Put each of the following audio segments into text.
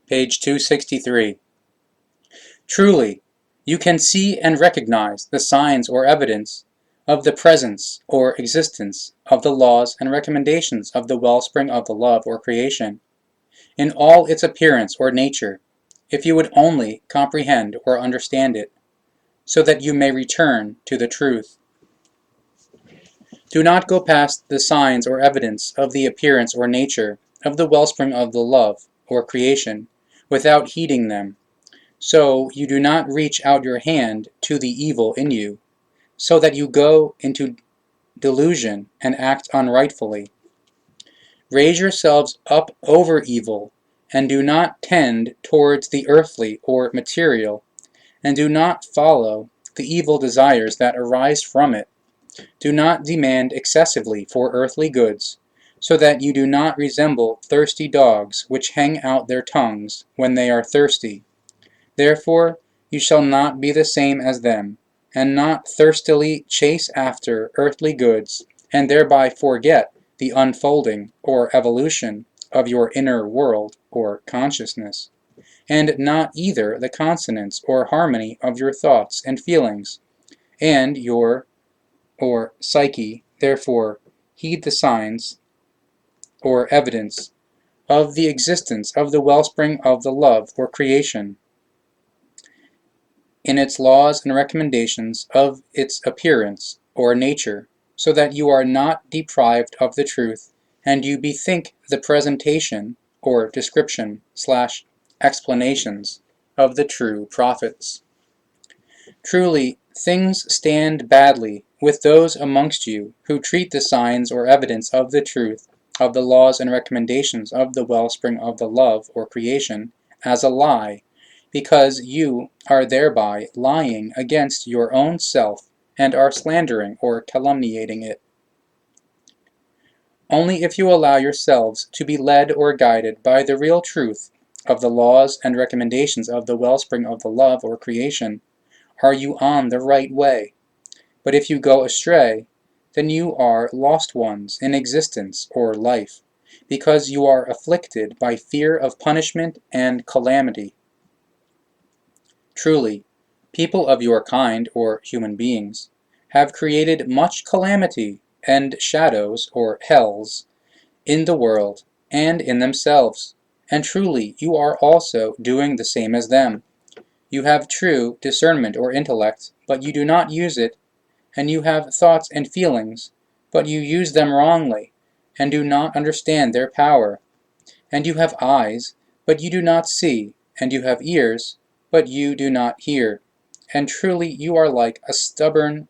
Page 263. Truly, you can see and recognize the signs or evidence of the presence or existence of the laws and recommendations of the wellspring of the love or creation, in all its appearance or nature, if you would only comprehend or understand it, so that you may return to the truth. Do not go past the signs or evidence of the appearance or nature of the wellspring of the love or creation without heeding them, so you do not reach out your hand to the evil in you, so that you go into delusion and act unrightfully. Raise yourselves up over evil, and do not tend towards the earthly or material, and do not follow the evil desires that arise from it. Do not demand excessively for earthly goods, so that you do not resemble thirsty dogs which hang out their tongues when they are thirsty. Therefore you shall not be the same as them, and not thirstily chase after earthly goods, and thereby forget the unfolding or evolution of your inner world or consciousness, and not either the consonance or harmony of your thoughts and feelings, and your or psyche. Therefore heed the signs or evidence of the existence of the wellspring of the love or creation, in its laws and recommendations of its appearance or nature, so that you are not deprived of the truth, and you bethink the presentation or description / explanations of the true prophets. Truly, things stand badly with those amongst you who treat the signs or evidence of the truth of the laws and recommendations of the wellspring of the love or creation as a lie, because you are thereby lying against your own self and are slandering or calumniating it. Only if you allow yourselves to be led or guided by the real truth of the laws and recommendations of the wellspring of the love or creation are you on the right way. But if you go astray, then you are lost ones in existence or life, because you are afflicted by fear of punishment and calamity. Truly, people of your kind, or human beings, have created much calamity and shadows, or hells, in the world and in themselves, and truly you are also doing the same as them. You have true discernment or intellect, but you do not use it, and you have thoughts and feelings, but you use them wrongly, and do not understand their power. And you have eyes, but you do not see, and you have ears, but you do not hear. And truly you are like stubborn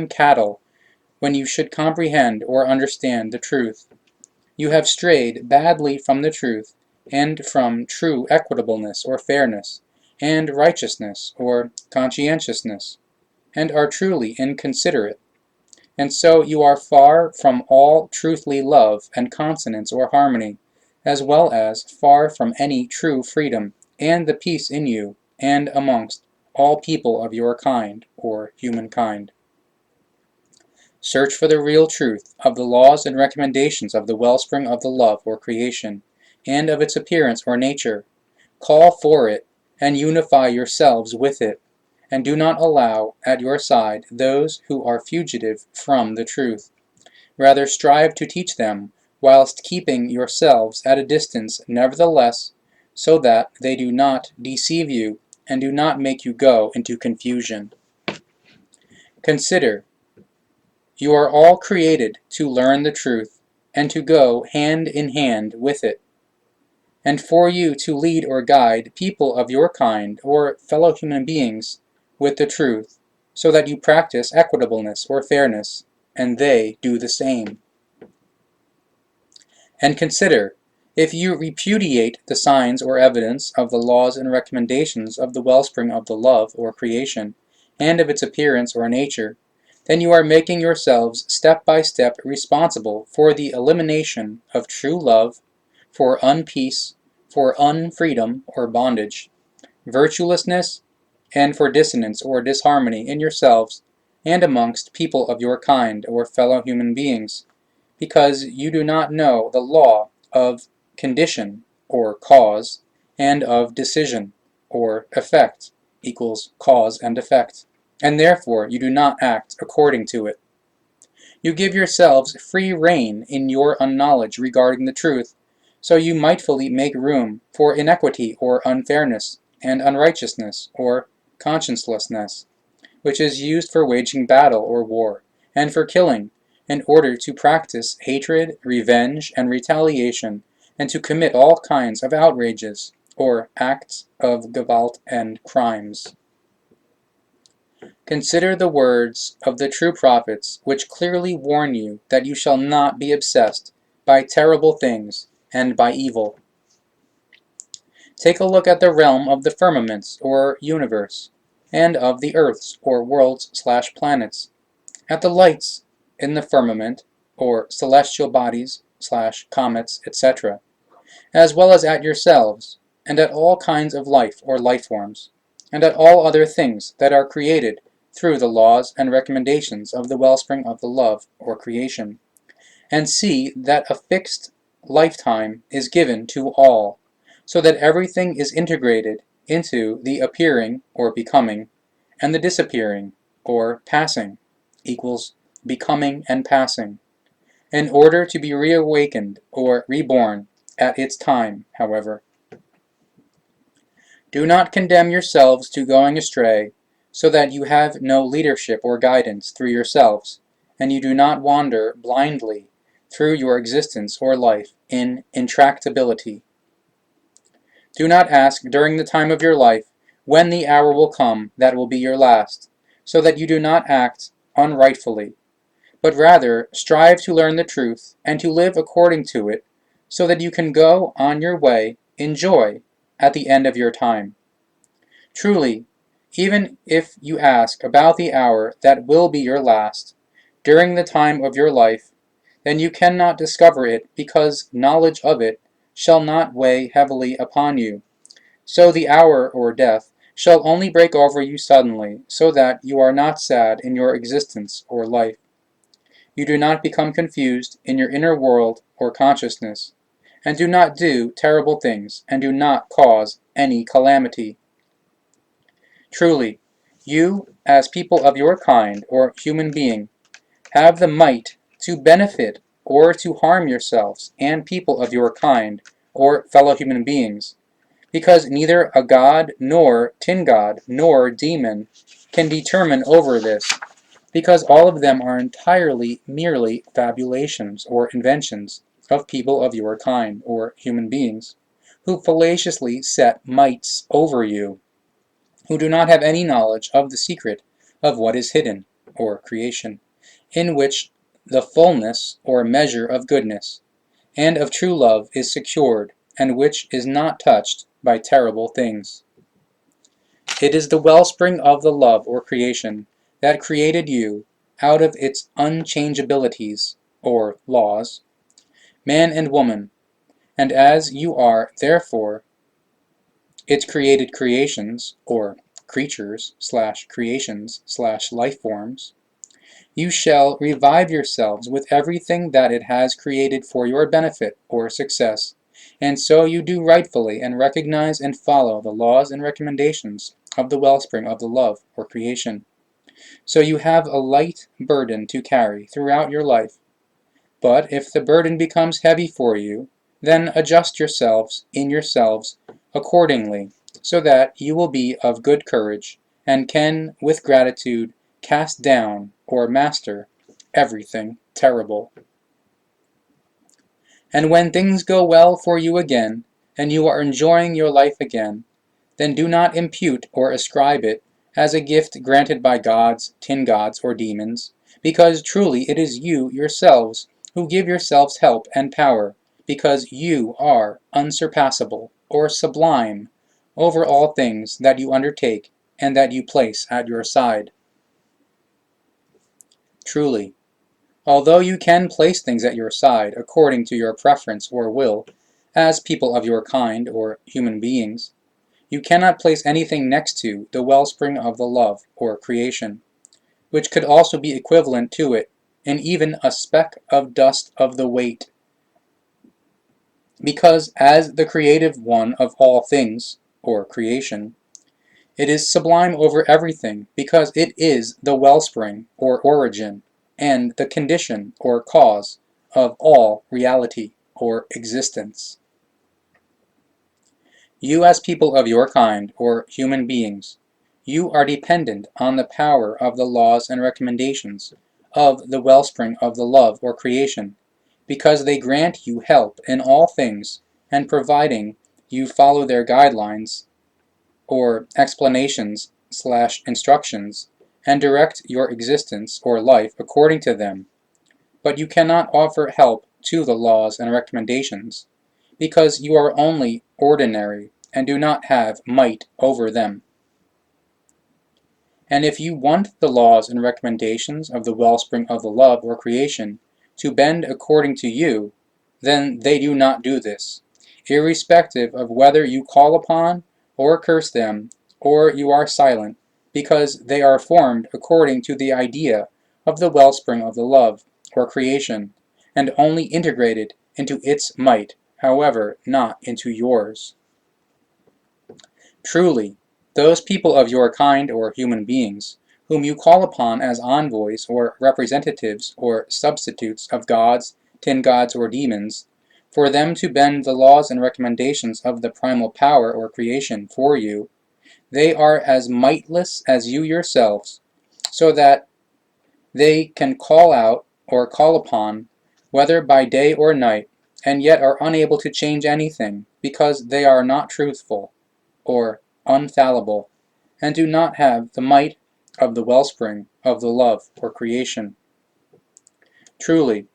cattle, when you should comprehend or understand the truth. You have strayed badly from the truth, and from true equitableness or fairness, and righteousness or conscientiousness, and are truly inconsiderate. And so you are far from all truthly love and consonance or harmony, as well as far from any true freedom and the peace in you and amongst all people of your kind, or humankind. Search for the real truth of the laws and recommendations of the wellspring of the love or creation, and of its appearance or nature. Call for it, and unify yourselves with it, and do not allow at your side those who are fugitive from the truth. Rather strive to teach them, whilst keeping yourselves at a distance nevertheless, so that they do not deceive you, and do not make you go into confusion. Consider, you are all created to learn the truth, and to go hand in hand with it, and for you to lead or guide people of your kind, or fellow human beings, with the truth, so that you practice equitableness or fairness, and they do the same. And consider, if you repudiate the signs or evidence of the laws and recommendations of the wellspring of the love or creation, and of its appearance or nature, then you are making yourselves step by step responsible for the elimination of true love, for unpeace, for unfreedom or bondage, virtuelessness, and for dissonance or disharmony in yourselves and amongst people of your kind or fellow human beings, because you do not know the law of condition or cause, and of decision, or effect equals cause and effect, and therefore you do not act according to it. You give yourselves free rein in your unknowledge regarding the truth, so you mightfully make room for inequity or unfairness, and unrighteousness or consciencelessness, which is used for waging battle or war, and for killing, in order to practice hatred, revenge, and retaliation, and to commit all kinds of outrages, or acts of Gewalt and crimes. Consider the words of the true prophets, which clearly warn you that you shall not be obsessed by terrible things and by evil. Take a look at the realm of the firmaments, or universe, and of the earths, or worlds/planets, at the lights in the firmament, or celestial bodies/comets, etc., as well as at yourselves, and at all kinds of life or life forms, and at all other things that are created through the laws and recommendations of the wellspring of the love or creation, and see that a fixed lifetime is given to all, so that everything is integrated into the appearing or becoming, and the disappearing or passing equals becoming and passing, in order to be reawakened or reborn at its time, however. Do not condemn yourselves to going astray, so that you have no leadership or guidance through yourselves, and you do not wander blindly through your existence or life in intractability. Do not ask during the time of your life when the hour will come that will be your last, so that you do not act unrightfully, but rather strive to learn the truth and to live according to it, so that you can go on your way in joy at the end of your time. Truly, even if you ask about the hour that will be your last, during the time of your life, then you cannot discover it, because knowledge of it shall not weigh heavily upon you. So the hour, or death, shall only break over you suddenly, so that you are not sad in your existence or life. You do not become confused in your inner world or consciousness, and do not do terrible things, and do not cause any calamity. Truly, you, as people of your kind, or human being, have the might to benefit or to harm yourselves and people of your kind, or fellow human beings, because neither a god, nor tin god, nor demon can determine over this, because all of them are entirely merely fabulations or inventions of people of your kind, or human beings, who fallaciously set mights over you, who do not have any knowledge of the secret of what is hidden, or creation, in which the fullness or measure of goodness and of true love is secured, and which is not touched by terrible things. It is the wellspring of the love or creation that created you out of its unchangeabilities, or laws, man and woman, and as you are, therefore, its created creations, or creatures/creations/life forms, you shall revive yourselves with everything that it has created for your benefit or success, and so you do rightfully and recognize and follow the laws and recommendations of the wellspring of the love or creation. So you have a light burden to carry throughout your life. But if the burden becomes heavy for you, then adjust yourselves in yourselves accordingly, so that you will be of good courage, and can with gratitude cast down or master everything terrible. And when things go well for you again, and you are enjoying your life again, then do not impute or ascribe it as a gift granted by gods, tin gods, or demons, because truly it is you yourselves who give yourselves help and power, because you are unsurpassable or sublime over all things that you undertake and that you place at your side. Truly, although you can place things at your side according to your preference or will, as people of your kind, or human beings, you cannot place anything next to the wellspring of the love, or creation, which could also be equivalent to it in even a speck of dust of the weight because as the creative one of all things, or creation, it is sublime over everything because it is the wellspring, or origin, and the condition, or cause, of all reality, or existence. You as people of your kind, or human beings, you are dependent on the power of the laws and recommendations of the wellspring of the love, or creation, because they grant you help in all things, and providing you follow their guidelines, or explanations/instructions, and direct your existence or life according to them. But you cannot offer help to the laws and recommendations, because you are only ordinary and do not have might over them. And if you want the laws and recommendations of the wellspring of the love, or creation, to bend according to you, then they do not do this, irrespective of whether you call upon or curse them, or you are silent, because they are formed according to the idea of the wellspring of the love, or creation, and only integrated into its might, however, not into yours. Truly, those people of your kind, or human beings, whom you call upon as envoys or representatives or substitutes of gods, tin gods, or demons, for them to bend the laws and recommendations of the primal power, or creation, for you, they are as mightless as you yourselves, so that they can call out or call upon, whether by day or night, and yet are unable to change anything, because they are not truthful, or unfallible, and do not have the might of the wellspring of the love, or creation. Truly,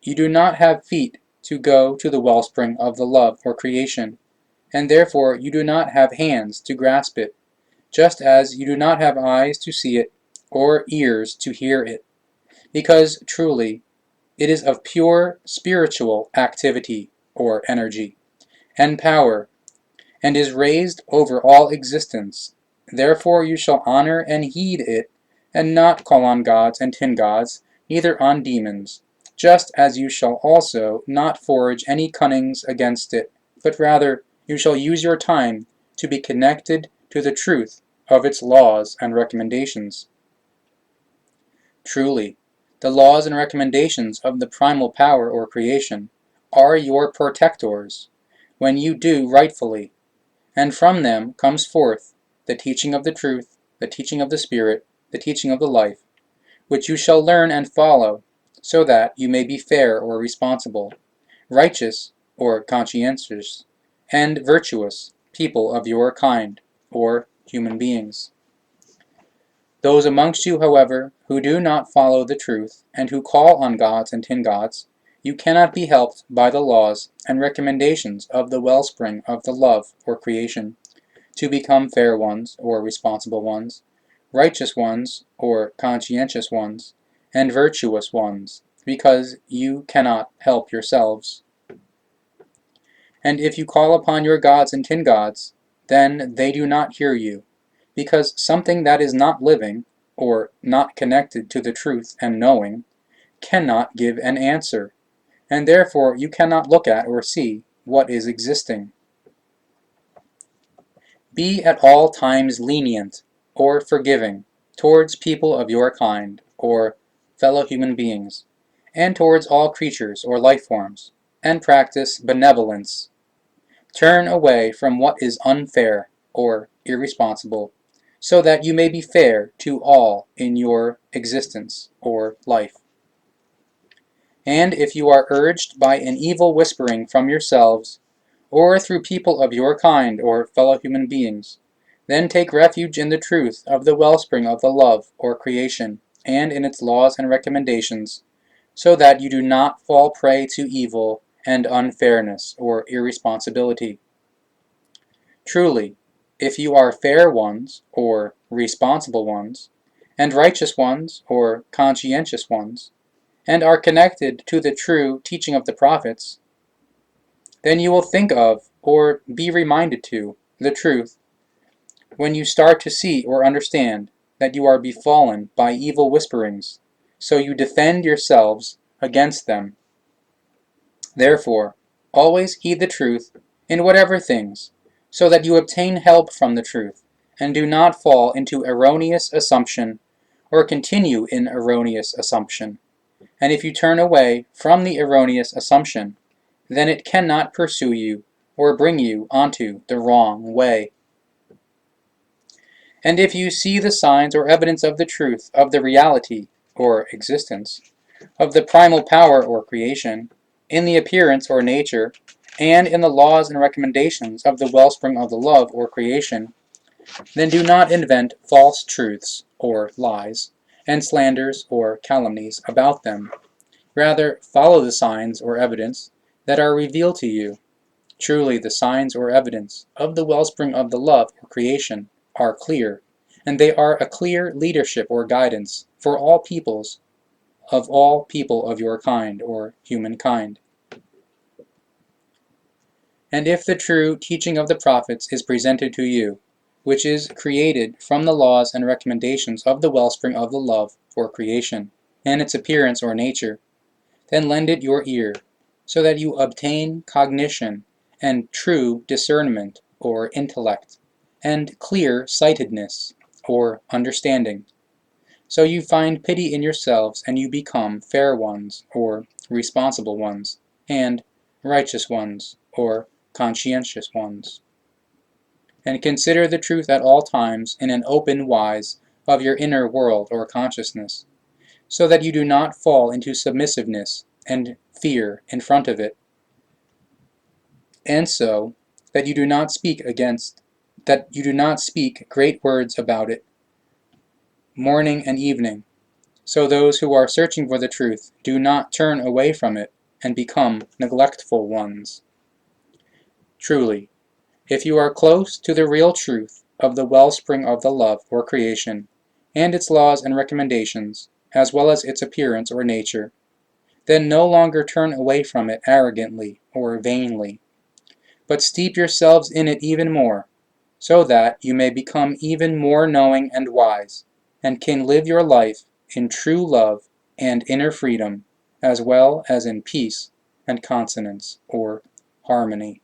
you do not have feet to go to the wellspring of the love, or creation, and therefore you do not have hands to grasp it, just as you do not have eyes to see it, or ears to hear it, because truly it is of pure spiritual activity, or energy, and power, and is raised over all existence. Therefore you shall honor and heed it, and not call on gods and tin gods, neither on demons, just as you shall also not forge any cunnings against it, but rather you shall use your time to be connected to the truth of its laws and recommendations. Truly, the laws and recommendations of the primal power, or creation, are your protectors, when you do rightfully, and from them comes forth the teaching of the truth, the teaching of the Spirit, the teaching of the life, which you shall learn and follow, so that you may be fair, or responsible, righteous, or conscientious, and virtuous people of your kind, or human beings. Those amongst you, however, who do not follow the truth, and who call on gods and tin gods, you cannot be helped by the laws and recommendations of the wellspring of the love, or creation, to become fair ones, or responsible ones, righteous ones, or conscientious ones, and virtuous ones, because you cannot help yourselves. And if you call upon your gods and tin gods, then they do not hear you, because something that is not living, or not connected to the truth and knowing, cannot give an answer, and therefore you cannot look at or see what is existing. Be at all times lenient, or forgiving, towards people of your kind, or fellow human beings, and towards all creatures or life forms, and practice benevolence. Turn away from what is unfair, or irresponsible, so that you may be fair to all in your existence, or life. And if you are urged by an evil whispering from yourselves, or through people of your kind, or fellow human beings, then take refuge in the truth of the wellspring of the love, or creation, and in its laws and recommendations, so that you do not fall prey to evil and unfairness, or irresponsibility. Truly, if you are fair ones, or responsible ones, and righteous ones, or conscientious ones, and are connected to the true teaching of the prophets, then you will think of, or be reminded to, the truth, when you start to see or understand that you are befallen by evil whisperings, so you defend yourselves against them. Therefore, Always heed the truth in whatever things, so that you obtain help from the truth, and do not fall into erroneous assumption or continue in erroneous assumption. And if you turn away from the erroneous assumption, then it cannot pursue you or bring you onto the wrong way. And if you see the signs or evidence of the truth, of the reality or existence, of the primal power or creation, in the appearance or nature, and in the laws and recommendations of the wellspring of the love or creation, then do not invent false truths or lies, and slanders or calumnies about them. Rather, follow the signs or evidence that are revealed to you. Truly, the signs or evidence of the wellspring of the love or creation are clear, and they are a clear leadership or guidance for all peoples, of all people of your kind or humankind. And if the true teaching of the prophets is presented to you, which is created from the laws and recommendations of the wellspring of the love for creation, and its appearance or nature, then lend it your ear, so that you obtain cognition and true discernment or intellect, and clear-sightedness or understanding. So you find pity in yourselves, and you become fair ones or responsible ones, and righteous ones or conscientious ones. And consider the truth at all times in an open wise of your inner world or consciousness, so that you do not fall into submissiveness and fear in front of it, and so that you do not speak great words about it, morning and evening, so those who are searching for the truth do not turn away from it and become neglectful ones. Truly, if you are close to the real truth of the wellspring of the love or creation, and its laws and recommendations, as well as its appearance or nature, then no longer turn away from it arrogantly or vainly, but steep yourselves in it even more, so that you may become even more knowing and wise, and can live your life in true love and inner freedom, as well as in peace and consonance or harmony.